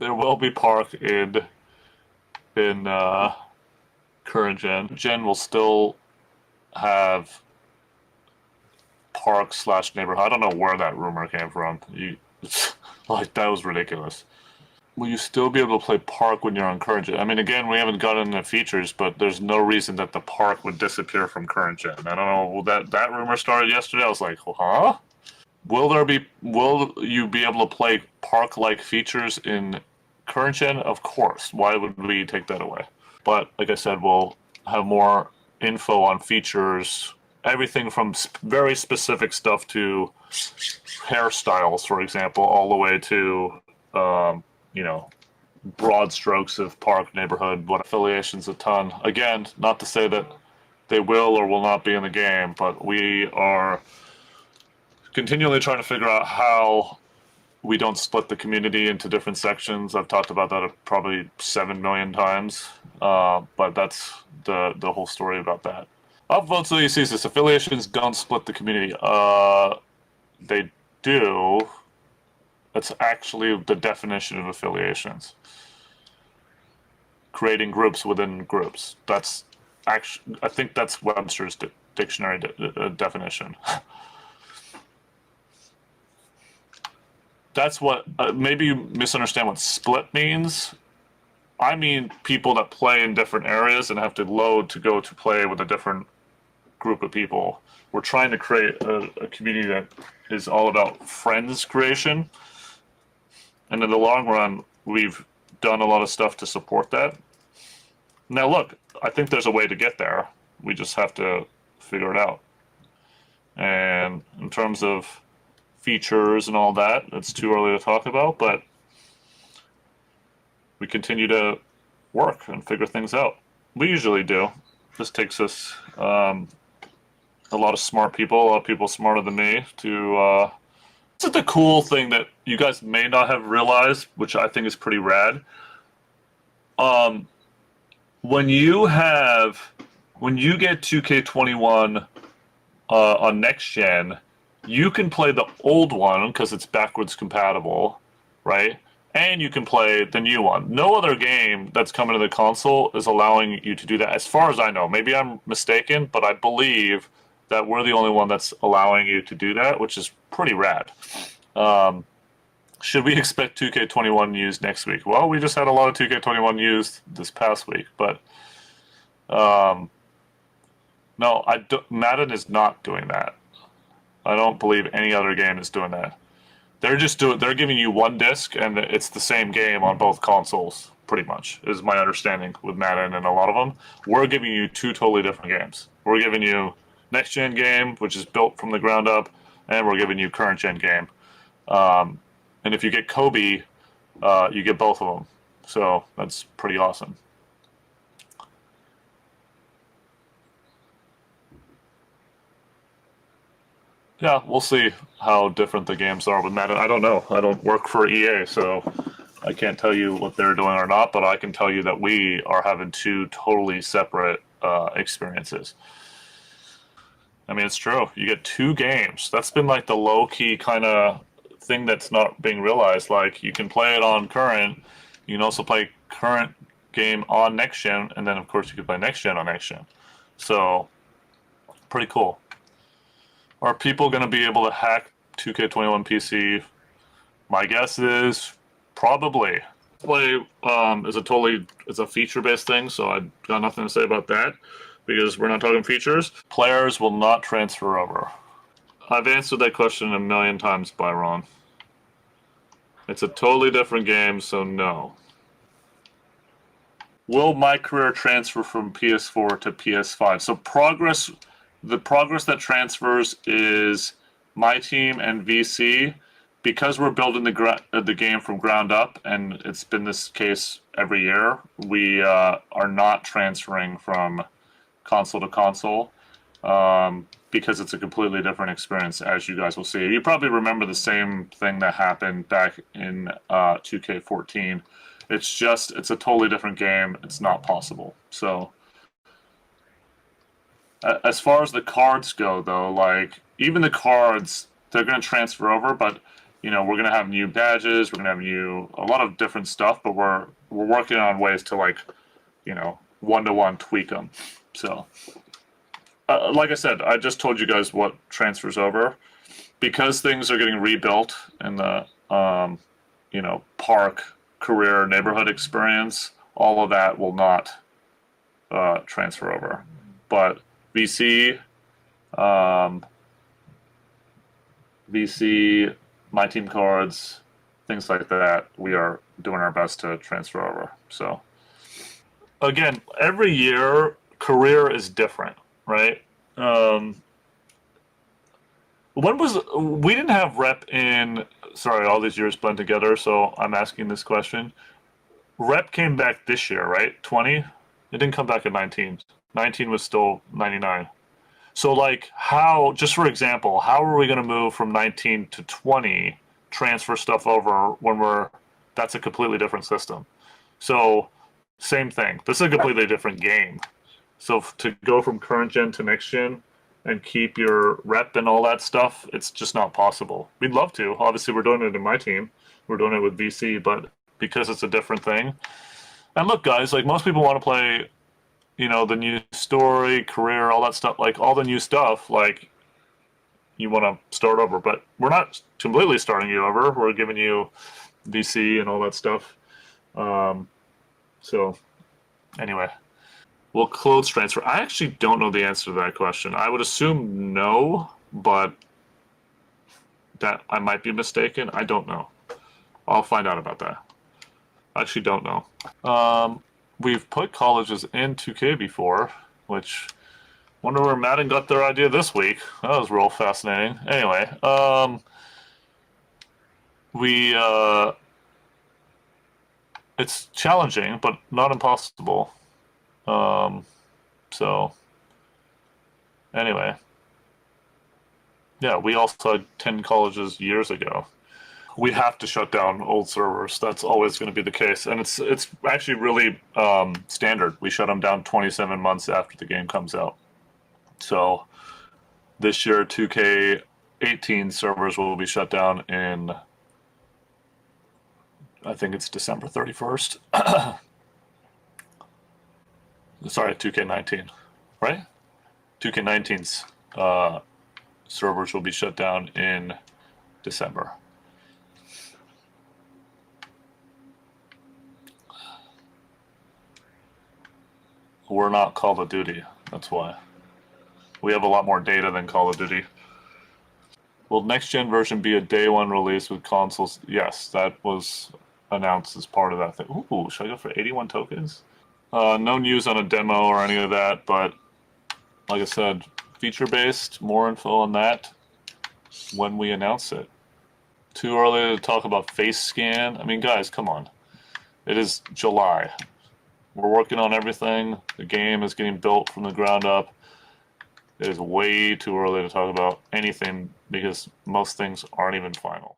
there will be park in current gen. Gen will still have park slash neighborhood. I don't know where that rumor came from. Like, that was ridiculous. Will you still be able to play park when you're on current gen? I mean, again, we haven't gotten into features, but there's no reason that the park would disappear from current gen. I don't know. Well, that rumor started yesterday. I was like, huh? Will you be able to play park-like features in current gen? Of course. Why would we take that away? But like I said, we'll have more info on features, everything from very specific stuff to hairstyles, for example, all the way to you know, broad strokes of park neighborhood. What affiliations a ton. Again, not to say that they will or will not be in the game, but we are continually trying to figure out how we don't split the community into different sections. I've talked about that probably 7 million times, but that's the whole story about that. Upvote so you see this. Affiliations don't split the community. They do. That's actually the definition of affiliations. Creating groups within groups. That's actually, I think that's Webster's dictionary definition. That's what, maybe you misunderstand what split means. I mean people that play in different areas and have to load to go to play with a different group of people. We're trying to create a community that is all about friends creation. And in the long run, we've done a lot of stuff to support that. Now look, I think there's a way to get there. We just have to figure it out. And in terms of features and all that, it's too early to talk about, but we continue to work and figure things out. We usually do. This takes us a lot of smart people, a lot of people smarter than me to this is the cool thing that you guys may not have realized, which I think is pretty rad. When you get 2K21 on next gen, you can play the old one because it's backwards compatible, right? And you can play the new one. No other game that's coming to the console is allowing you to do that, as far as I know. Maybe I'm mistaken, but I believe that we're the only one that's allowing you to do that, which is pretty rad. Should we expect 2K21 used next week? Well, we just had a lot of 2K21 used this past week, but no, Madden is not doing that. I don't believe any other game is doing that. They're giving you one disc, and it's the same game on both consoles, pretty much, is my understanding with Madden and a lot of them. We're giving you two totally different games. We're giving you next-gen game, which is built from the ground up, and we're giving you current-gen game. And if you get Kobe, you get both of them. So that's pretty awesome. Yeah, we'll see how different the games are with Madden. I don't know. I don't work for EA, so I can't tell you what they're doing or not, but I can tell you that we are having two totally separate experiences. I mean, it's true. You get two games. That's been like the low-key kind of thing that's not being realized. Like, you can play it on current. You can also play current game on next gen, and then of course you can play next gen on next gen. So, pretty cool. Are people going to be able to hack 2K21 PC? My guess is probably. Play is a feature-based thing, so I got nothing to say about that because we're not talking features. Players will not transfer over. I've answered that question a million times, Byron. It's a totally different game, so no. Will my career transfer from PS4 to PS5? So the progress that transfers is my team and VC. Because we're building the game from ground up, and it's been this case every year, we are not transferring from console to console because it's a completely different experience, as you guys will see. You probably remember the same thing that happened back in 2K14. It's a totally different game. It's not possible. So as far as the cards go, though, like, even the cards, they're going to transfer over, but you know, we're gonna have new badges, we're gonna have a lot of different stuff, but we're working on ways to, like, you know, one-to-one tweak them. So, like I said, I just told you guys what transfers over, because things are getting rebuilt in the you know, park, career, neighborhood experience. All of that will not transfer over, but VC, VC, my team cards, things like that, we are doing our best to transfer over. So again, every year career is different, right? When was we didn't have rep in? Sorry, all these years blend together, so I'm asking this question. Rep came back this year, right? 20. It didn't come back at 19. 19 was still 99. So, like, how? Just for example, how are we going to move from 19 to 20? Transfer stuff over when that's a completely different system. So, same thing. This is a completely different game. So to go from current gen to next gen and keep your rep and all that stuff, it's just not possible. We'd love to. Obviously, we're doing it in my team. We're doing it with VC, but because it's a different thing. And look, guys, like, most people want to play, you know, the new story, career, all that stuff, like all the new stuff, like, you want to start over. But we're not completely starting you over. We're giving you VC and all that stuff. So anyway. Will clothes transfer? I actually don't know the answer to that question. I would assume no, but that I might be mistaken. I don't know. I'll find out about that. I actually don't know. We've put colleges in 2K before, which, wonder where Madden got their idea this week. That was real fascinating. Anyway, it's challenging, but not impossible. So anyway, yeah, we also had 10 colleges years ago. We have to shut down old servers. That's always going to be the case, and it's actually really standard. We shut them down 27 months after the game comes out. So this year, 2K18 servers will be shut down in, I think it's December 31st. Sorry, 2K19, right? 2K19's servers will be shut down in December. We're not Call of Duty, that's why. We have a lot more data than Call of Duty. Will next gen version be a day one release with consoles? Yes, that was announced as part of that thing. Ooh, should I go for 81 tokens? No news on a demo or any of that, but like I said, feature-based, more info on that when we announce it. Too early to talk about face scan. I mean, guys, come on. It is July. We're working on everything. The game is getting built from the ground up. It is way too early to talk about anything because most things aren't even final.